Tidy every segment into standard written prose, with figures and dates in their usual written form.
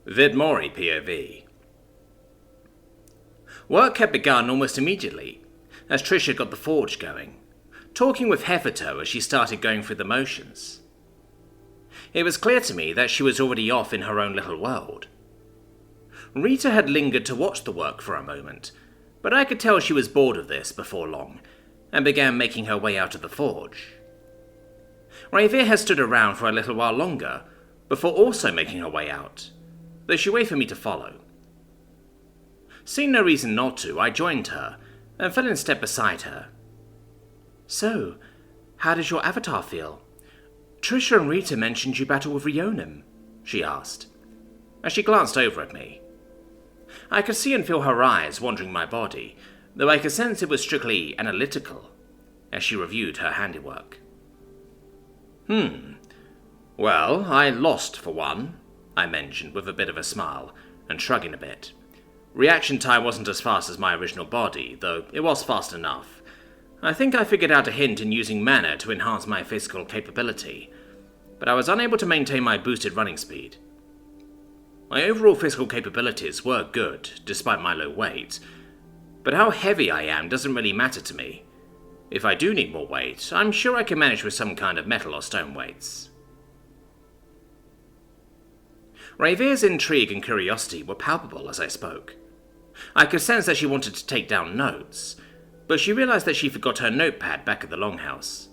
Vidmori POV. Work had begun almost immediately, as Trisha got the forge going, talking with Hefferto as she started going through the motions. It was clear to me that she was already off in her own little world. Rita had lingered to watch the work for a moment, but I could tell she was bored of this before long, and began making her way out of the forge. Ravir had stood around for a little while longer, before also making her way out, though she waited for me to follow. Seeing no reason not to, I joined her, and fell in step beside her. "So, how does your avatar feel? Trisha and Rita mentioned you battle with Rionim," she asked, as she glanced over at me. I could see and feel her eyes wandering my body, though I could sense it was strictly analytical, as she reviewed her handiwork. Well, I lost for one," I mentioned with a bit of a smile, and shrugging a bit. Reaction time wasn't as fast as my original body, though it was fast enough. I think I figured out a hint in using mana to enhance my physical capability, but I was unable to maintain my boosted running speed. My overall physical capabilities were good, despite my low weight, but how heavy I am doesn't really matter to me. If I do need more weight, I'm sure I can manage with some kind of metal or stone weights. Ravir's intrigue and curiosity were palpable as I spoke. I could sense that she wanted to take down notes, but she realized that she forgot her notepad back at the longhouse.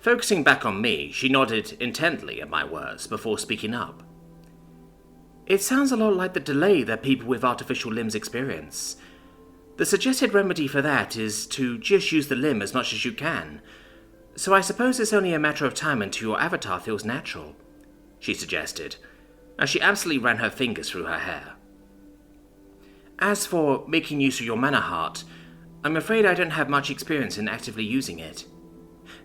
Focusing back on me, she nodded intently at my words before speaking up. "It sounds a lot like the delay that people with artificial limbs experience. The suggested remedy for that is to just use the limb as much as you can, so I suppose it's only a matter of time until your avatar feels natural," she suggested, as she absently ran her fingers through her hair. "As for making use of your mana heart, I'm afraid I don't have much experience in actively using it.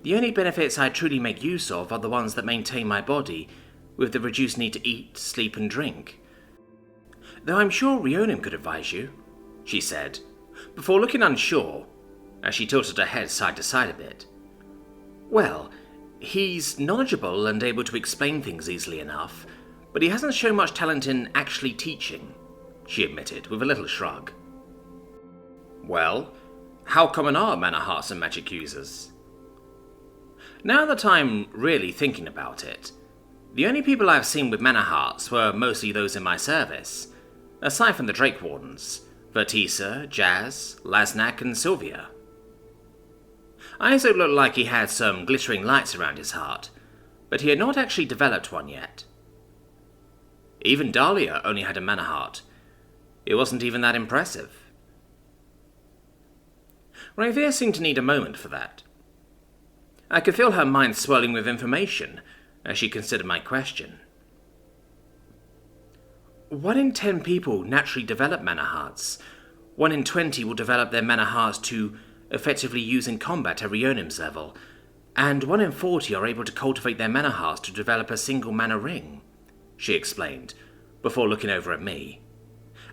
The only benefits I truly make use of are the ones that maintain my body, with the reduced need to eat, sleep and drink. Though I'm sure Rionim could advise you," she said, before looking unsure, as she tilted her head side to side a bit. "Well, he's knowledgeable and able to explain things easily enough, but he hasn't shown much talent in actually teaching," she admitted with a little shrug. "Well, how common are mana hearts and magic users?" Now that I'm really thinking about it, the only people I've seen with mana hearts were mostly those in my service, aside from the Drake Wardens, Vertisa, Jazz, Lasnak and Sylvia. Isaac looked like he had some glittering lights around his heart, but he had not actually developed one yet. Even Dahlia only had a mana heart. It wasn't even that impressive. Ravir seemed to need a moment for that. I could feel her mind swirling with information as she considered my question. 1 in 10 people naturally develop mana hearts. 1 in 20 will develop their mana hearts to effectively use in combat at Rionim's level, and 1 in 40 are able to cultivate their mana hearts to develop a single mana ring," she explained, before looking over at me.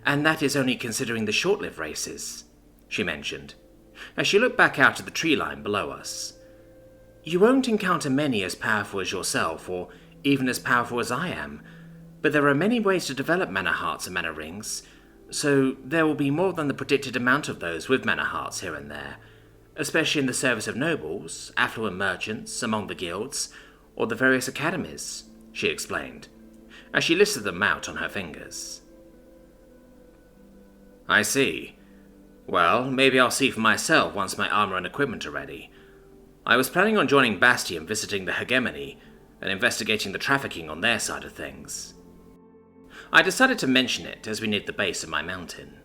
"And that is only considering the short-lived races," she mentioned, as she looked back out at the tree line below us. "You won't encounter many as powerful as yourself, or even as powerful as I am, but there are many ways to develop mana hearts and mana rings, so there will be more than the predicted amount of those with mana hearts here and there, especially in the service of nobles, affluent merchants, among the guilds, or the various academies," she explained, as she listed them out on her fingers. "I see. Well, maybe I'll see for myself once my armor and equipment are ready. I was planning on joining Bastion, visiting the Hegemony, and investigating the trafficking on their side of things." I decided to mention it as we neared the base of my mountain.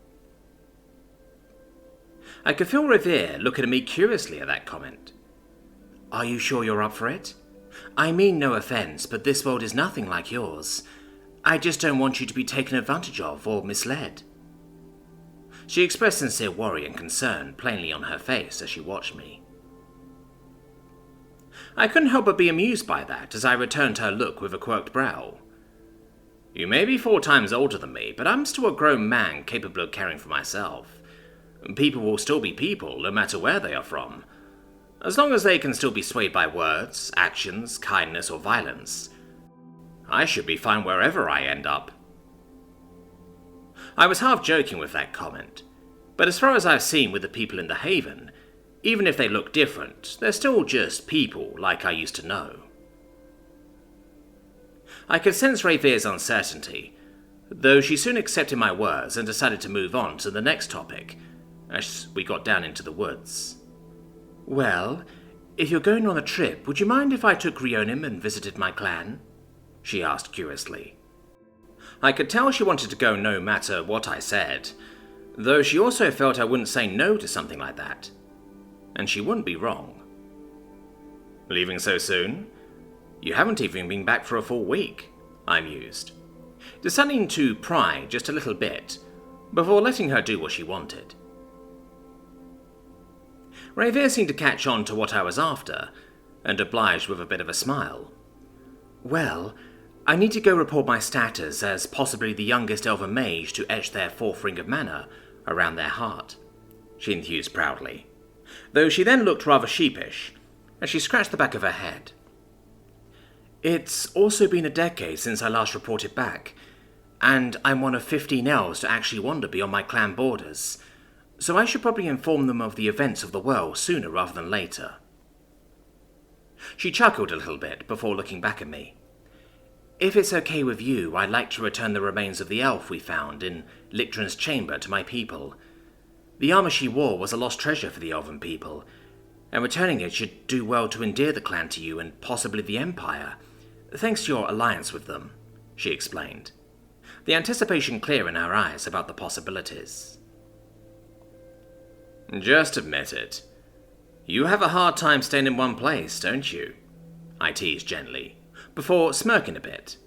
I could feel Revere looking at me curiously at that comment. "Are you sure you're up for it? I mean no offense, but this world is nothing like yours. I just don't want you to be taken advantage of or misled." She expressed sincere worry and concern plainly on her face as she watched me. I couldn't help but be amused by that as I returned her look with a quirked brow. "You may be 4 times older than me, but I'm still a grown man capable of caring for myself. People will still be people, no matter where they are from. As long as they can still be swayed by words, actions, kindness, or violence. I should be fine wherever I end up," I was half joking with that comment, but as far as I've seen with the people in the Haven, even if they look different, they're still just people like I used to know. I could sense Rayvere's uncertainty, though she soon accepted my words and decided to move on to the next topic, as we got down into the woods. "Well, if you're going on a trip, would you mind if I took Rionim and visited my clan?" she asked curiously. I could tell she wanted to go no matter what I said, though she also felt I wouldn't say no to something like that. And she wouldn't be wrong. "Leaving so soon? You haven't even been back for a full week," I mused, deciding to pry just a little bit before letting her do what she wanted. Rayvere seemed to catch on to what I was after, and obliged with a bit of a smile. "Well, I need to go report my status as possibly the youngest elven mage to etch their fourth ring of mana around their heart," she enthused proudly, though she then looked rather sheepish as she scratched the back of her head. "It's also been a decade since I last reported back, and I'm one of 15 elves to actually wander beyond my clan borders, so I should probably inform them of the events of the world sooner rather than later." She chuckled a little bit before looking back at me. "If it's okay with you, I'd like to return the remains of the elf we found in Lictrin's chamber to my people. The armor she wore was a lost treasure for the elven people, and returning it should do well to endear the clan to you and possibly the Empire, thanks to your alliance with them," she explained, the anticipation clear in her eyes about the possibilities. "Just admit it. You have a hard time staying in one place, don't you?" I teased gently, before smirking a bit.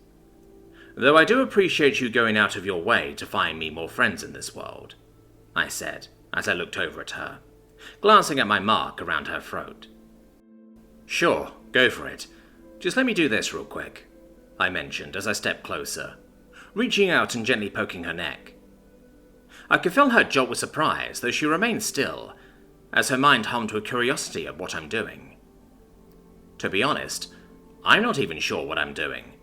"Though I do appreciate you going out of your way to find me more friends in this world," I said as I looked over at her, glancing at my mark around her throat. "Sure, go for it. Just let me do this real quick," I mentioned as I stepped closer, reaching out and gently poking her neck. I could feel her jolt with surprise, though she remained still, as her mind hummed with curiosity at what I'm doing. To be honest, I'm not even sure what I'm doing,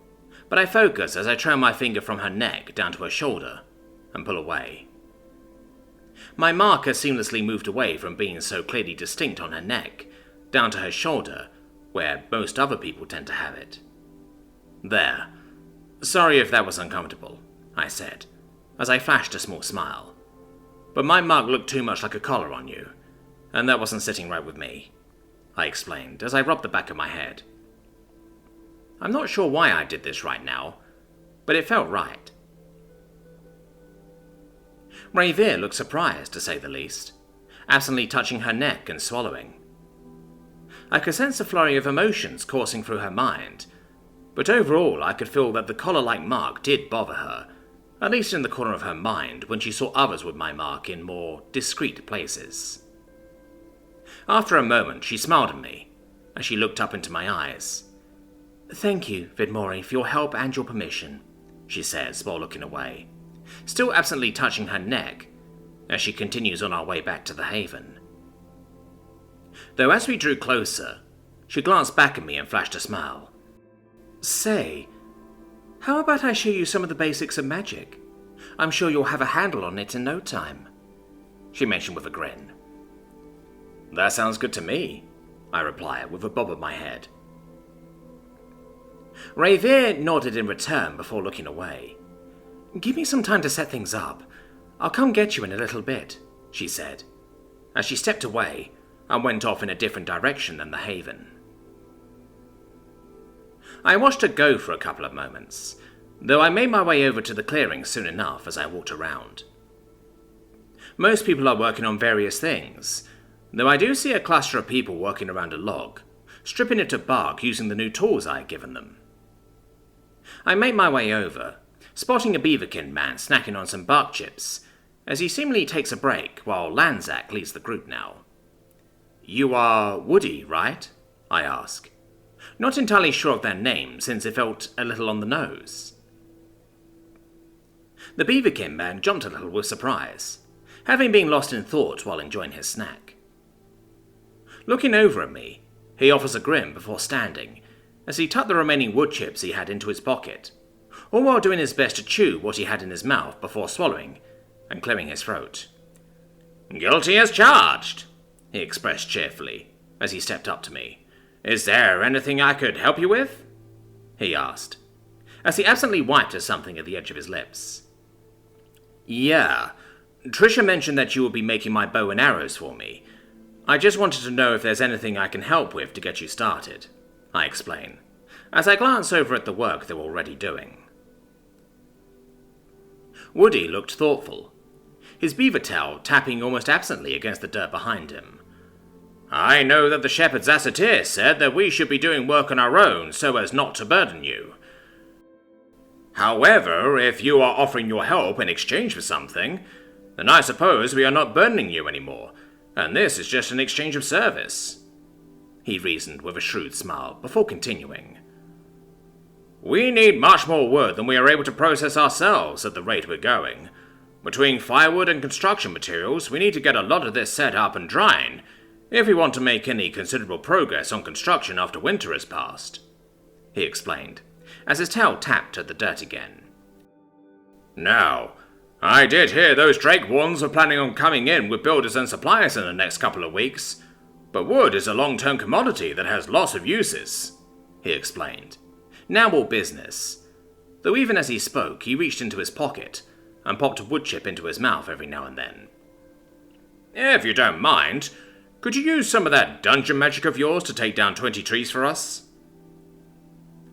but I focus as I trail my finger from her neck down to her shoulder and pull away. My marker seamlessly moved away from being so clearly distinct on her neck, down to her shoulder, where most other people tend to have it. "There. Sorry if that was uncomfortable," I said, as I flashed a small smile. "But my mark looked too much like a collar on you, and that wasn't sitting right with me," I explained as I rubbed the back of my head. I'm not sure why I did this right now, but it felt right. Rayvere looked surprised, to say the least, absently touching her neck and swallowing. I could sense a flurry of emotions coursing through her mind, but overall I could feel that the collar-like mark did bother her, at least in the corner of her mind when she saw others with my mark in more discreet places. After a moment, she smiled at me as she looked up into my eyes. "Thank you, Vidmori, for your help and your permission," she says while looking away, still absently touching her neck as she continues on our way back to the Haven. Though as we drew closer, she glanced back at me and flashed a smile. "Say, how about I show you some of the basics of magic? I'm sure you'll have a handle on it in no time," she mentioned with a grin. "That sounds good to me," I replied with a bob of my head. Rayvere nodded in return before looking away. "Give me some time to set things up. I'll come get you in a little bit," she said, as she stepped away and went off in a different direction than the Haven. I watched her go for a couple of moments, though I made my way over to the clearing soon enough as I walked around. Most people are working on various things, though I do see a cluster of people working around a log, stripping it of bark using the new tools I had given them. I made my way over, spotting a beaverkin man snacking on some bark chips, as he seemingly takes a break while Lanzac leads the group now. "You are Woody, right?" I ask, not entirely sure of their name since it felt a little on the nose. The beaverkin man jumped a little with surprise, having been lost in thought while enjoying his snack. Looking over at me, he offers a grin before standing, as he tucked the remaining wood chips he had into his pocket, all while doing his best to chew what he had in his mouth before swallowing and clearing his throat. "Guilty as charged," he expressed cheerfully, as he stepped up to me. "Is there anything I could help you with?" he asked, as he absently wiped at something at the edge of his lips. "Yeah, Trisha mentioned that you would be making my bow and arrows for me. I just wanted to know if there's anything I can help with to get you started," I explain, as I glance over at the work they were already doing. Woody looked thoughtful, his beaver tail tapping almost absently against the dirt behind him. "I know that the shepherd's ascetir said that we should be doing work on our own so as not to burden you. However, if you are offering your help in exchange for something, then I suppose we are not burdening you anymore, and this is just an exchange of service," he reasoned with a shrewd smile before continuing. "We need much more wood than we are able to process ourselves at the rate we're going. Between firewood and construction materials, we need to get a lot of this set up and drying if we want to make any considerable progress on construction after winter has passed," he explained, as his tail tapped at the dirt again. "Now, I did hear those Drake-Warns were planning on coming in with builders and suppliers in the next couple of weeks, but wood is a long-term commodity that has lots of uses," he explained, now all business, though even as he spoke he reached into his pocket and popped a wood chip into his mouth every now and then. "If you don't mind, could you use some of that dungeon magic of yours to take down 20 trees for us?"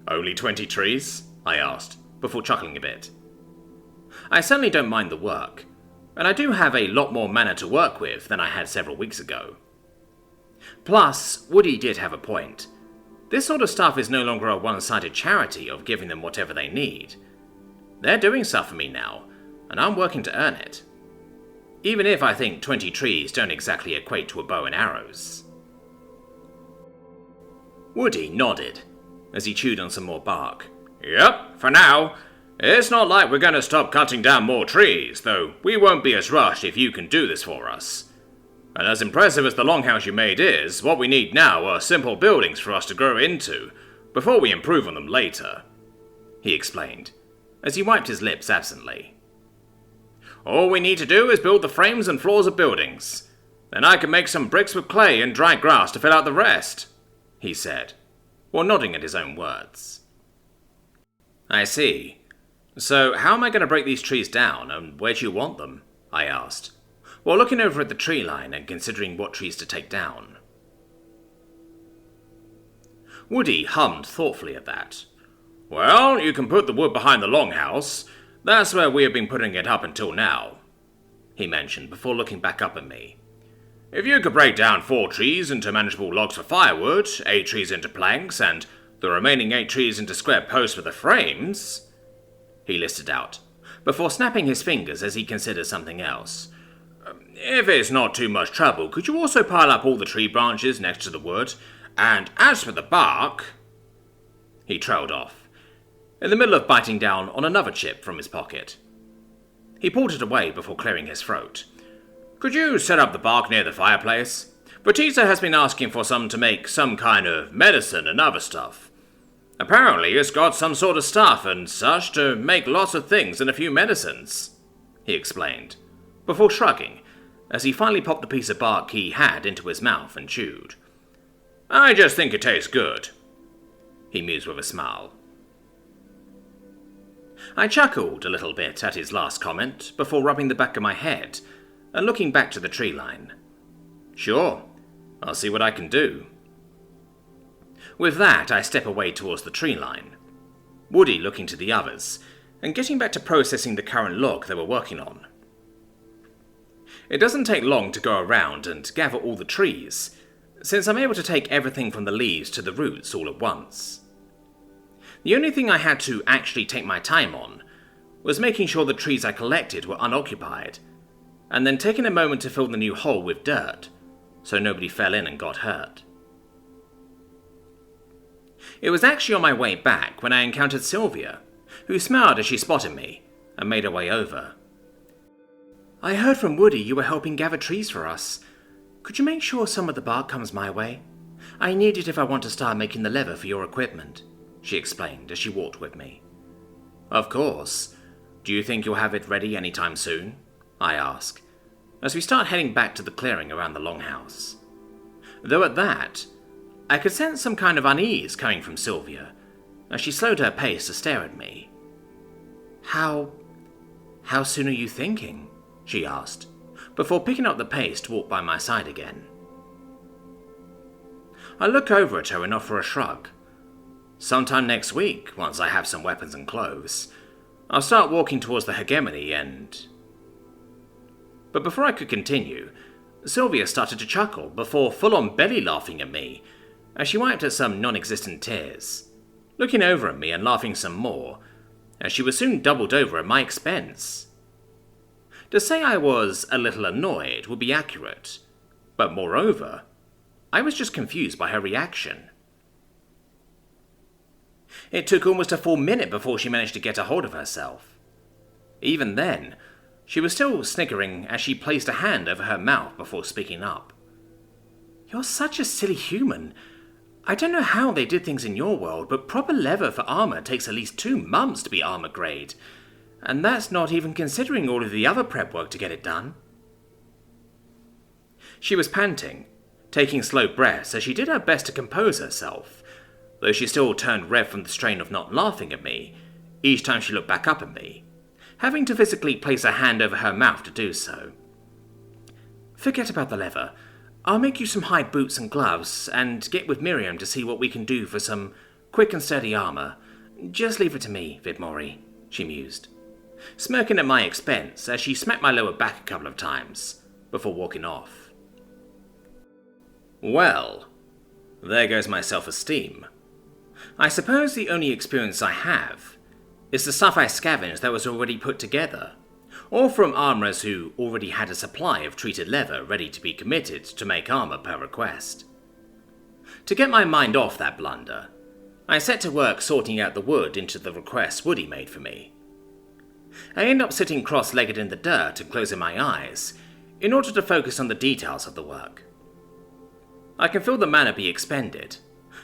"Only 20 trees?" I asked, before chuckling a bit. I certainly don't mind the work, and I do have a lot more mana to work with than I had several weeks ago. Plus, Woody did have a point. This sort of stuff is no longer a one-sided charity of giving them whatever they need. They're doing stuff for me now, and I'm working to earn it. Even if I think 20 trees don't exactly equate to a bow and arrows. Woody nodded, as he chewed on some more bark. "Yep, for now. It's not like we're going to stop cutting down more trees, though we won't be as rushed if you can do this for us. And as impressive as the longhouse you made is, what we need now are simple buildings for us to grow into, before we improve on them later," he explained, as he wiped his lips absently. "All we need to do is build the frames and floors of buildings. Then I can make some bricks with clay and dry grass to fill out the rest," he said, while nodding at his own words. "I see. So how am I going to break these trees down, and where do you want them?" I asked, while looking over at the tree line and considering what trees to take down. Woody hummed thoughtfully at that. "Well, you can put the wood behind the longhouse. That's where we have been putting it up until now," he mentioned before looking back up at me. "If you could break down 4 trees into manageable logs for firewood, 8 trees into planks, and the remaining 8 trees into square posts for the frames," he listed out, before snapping his fingers as he considered something else. "If it's not too much trouble, could you also pile up all the tree branches next to the wood? And as for the bark—" He trailed off, in the middle of biting down on another chip from his pocket. He pulled it away before clearing his throat. "Could you set up the bark near the fireplace? Batista has been asking for some to make some kind of medicine and other stuff. Apparently it's got some sort of stuff and such to make lots of things and a few medicines," he explained, before shrugging, as he finally popped the piece of bark he had into his mouth and chewed. "I just think it tastes good," he mused with a smile. I chuckled a little bit at his last comment before rubbing the back of my head and looking back to the tree line. "Sure, I'll see what I can do." With that, I step away towards the tree line, Woody looking to the others, and getting back to processing the current log they were working on. It doesn't take long to go around and gather all the trees, since I'm able to take everything from the leaves to the roots all at once. The only thing I had to actually take my time on was making sure the trees I collected were unoccupied, and then taking a moment to fill the new hole with dirt, so nobody fell in and got hurt. It was actually on my way back when I encountered Sylvia, who smiled as she spotted me and made her way over. "I heard from Woody you were helping gather trees for us. Could you make sure some of the bark comes my way? I need it if I want to start making the leather for your equipment," she explained as she walked with me. "Of course. Do you think you'll have it ready anytime soon?" I ask, as we start heading back to the clearing around the longhouse. Though at that, I could sense some kind of unease coming from Sylvia, as she slowed her pace to stare at me. How soon are you thinking? She asked, before picking up the pace to walk by my side again. I look over at her and offer a shrug. Sometime next week, once I have some weapons and clothes, I'll start walking towards the hegemony and... But before I could continue, Sylvia started to chuckle before full-on belly laughing at me as she wiped at some non-existent tears, looking over at me and laughing some more, as she was soon doubled over at my expense. To say I was a little annoyed would be accurate, but moreover, I was just confused by her reaction. It took almost a full minute before she managed to get a hold of herself. Even then, she was still sniggering as she placed a hand over her mouth before speaking up. "You're such a silly human. I don't know how they did things in your world, but proper leather for armor takes at least 2 months to be armor grade. And that's not even considering all of the other prep work to get it done." She was panting, taking slow breaths as she did her best to compose herself, though she still turned red from the strain of not laughing at me each time she looked back up at me, having to physically place a hand over her mouth to do so. "Forget about the leather. I'll make you some hide boots and gloves, and get with Miriam to see what we can do for some quick and sturdy armor. Just leave it to me, Vidmori," she mused, smirking at my expense as she smacked my lower back a couple of times, before walking off. Well, there goes my self-esteem. I suppose the only experience I have is the sci-fi scavenge that was already put together, or from armourers who already had a supply of treated leather ready to be committed to make armour per request. To get my mind off that blunder, I set to work sorting out the wood into the requests Woody made for me. I end up sitting cross-legged in the dirt and closing my eyes in order to focus on the details of the work. I can feel the mana be expended,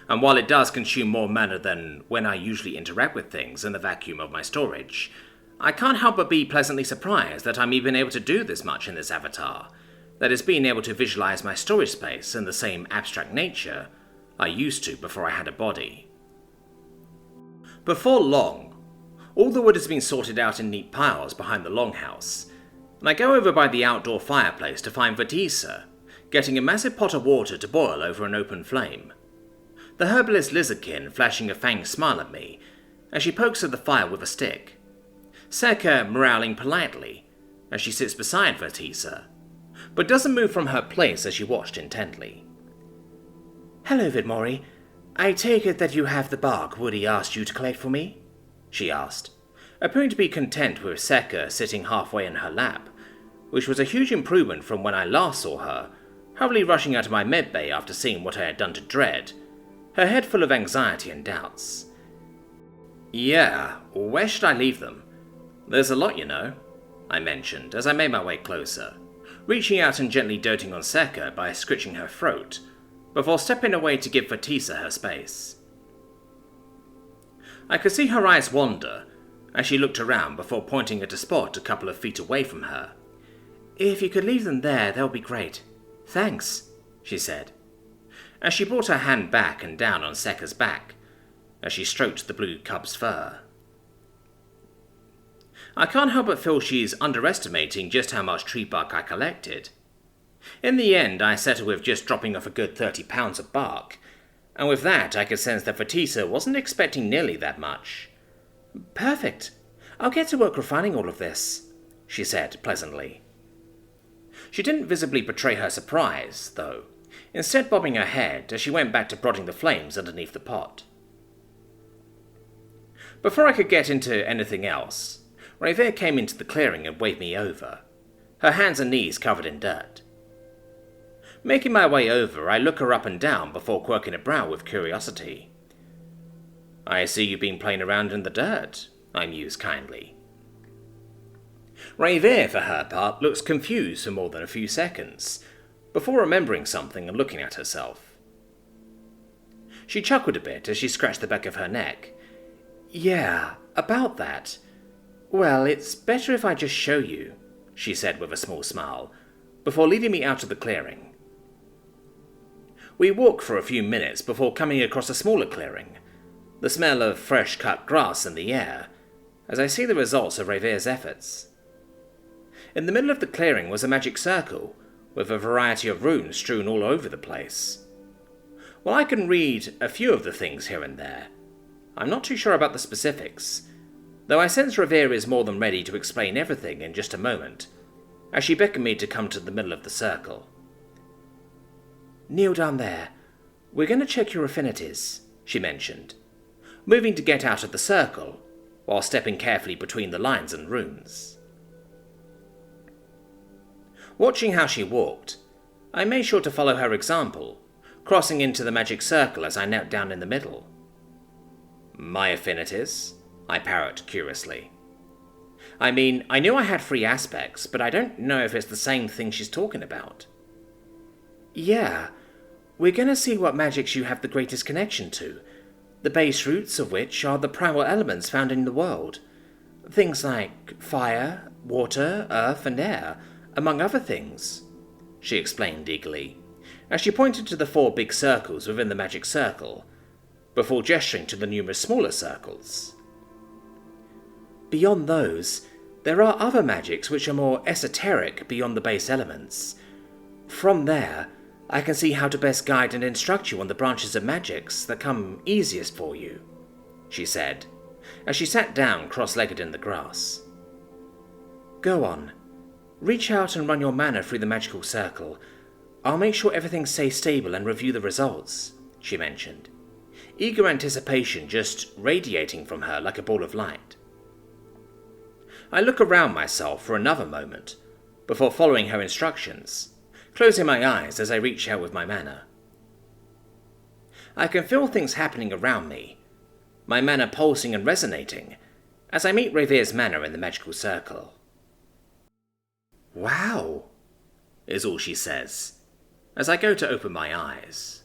and while it does consume more mana than when I usually interact with things in the vacuum of my storage, I can't help but be pleasantly surprised that I'm even able to do this much in this avatar, that is being able to visualize my storage space in the same abstract nature I used to before I had a body. Before long, all the wood has been sorted out in neat piles behind the longhouse, and I go over by the outdoor fireplace to find Vatisa, getting a massive pot of water to boil over an open flame, the herbalist lizardkin flashing a fanged smile at me as she pokes at the fire with a stick, Seka moralling politely as she sits beside Vatisa, but doesn't move from her place as she watched intently. "Hello, Vidmori. I take it that you have the bark Woody asked you to collect for me?" she asked, appearing to be content with Seka sitting halfway in her lap, which was a huge improvement from when I last saw her, hurriedly rushing out of my medbay after seeing what I had done to Dread, her head full of anxiety and doubts. "Yeah, where should I leave them? There's a lot, you know," I mentioned as I made my way closer, reaching out and gently doting on Seka by scritching her throat, before stepping away to give Vatisa her space. I could see her eyes wander as she looked around before pointing at a spot a couple of feet away from her. "If you could leave them there, that would be great. Thanks," she said, as she brought her hand back and down on Seka's back, as she stroked the blue cub's fur. I can't help but feel she's underestimating just how much tree bark I collected. In the end, I settled with just dropping off a good 30 pounds of bark, and with that I could sense that Vatisa wasn't expecting nearly that much. "Perfect. I'll get to work refining all of this," she said pleasantly. She didn't visibly betray her surprise, though, instead bobbing her head as she went back to prodding the flames underneath the pot. Before I could get into anything else, Revere came into the clearing and waved me over, her hands and knees covered in dirt. Making my way over, I look her up and down before quirking a brow with curiosity. "I see you've been playing around in the dirt," I mused kindly. Revere, for her part, looks confused for more than a few seconds, before remembering something and looking at herself. She chuckled a bit as she scratched the back of her neck. "Yeah, about that. Well, it's better if I just show you," she said with a small smile, before leading me out of the clearing. We walked for a few minutes before coming across a smaller clearing, the smell of fresh cut grass in the air, as I see the results of Revere's efforts. In the middle of the clearing was a magic circle, with a variety of runes strewn all over the place. While I can read a few of the things here and there, I'm not too sure about the specifics, though I sense Revere is more than ready to explain everything in just a moment, as she beckoned me to come to the middle of the circle. "Kneel down there. We're going to check your affinities," she mentioned, moving to get out of the circle, while stepping carefully between the lines and runes. Watching how she walked, I made sure to follow her example, crossing into the magic circle as I knelt down in the middle. "My affinities?" I parrot curiously. I mean, I knew I had 3 aspects, but I don't know if it's the same thing she's talking about. "Yeah, we're going to see what magics you have the greatest connection to, the base roots of which are the primal elements found in the world. Things like fire, water, earth, and air, among other things," she explained eagerly, as she pointed to the 4 big circles within the magic circle, before gesturing to the numerous smaller circles. "Beyond those, there are other magics which are more esoteric beyond the base elements. From there, I can see how to best guide and instruct you on the branches of magics that come easiest for you," she said, as she sat down cross-legged in the grass. "Go on. Reach out and run your mana through the magical circle. I'll make sure everything stays stable and review the results," she mentioned, eager anticipation just radiating from her like a ball of light. I look around myself for another moment, before following her instructions, closing my eyes as I reach out with my mana. I can feel things happening around me, my mana pulsing and resonating, as I meet Revere's mana in the magical circle. "Wow," is all she says, as I go to open my eyes.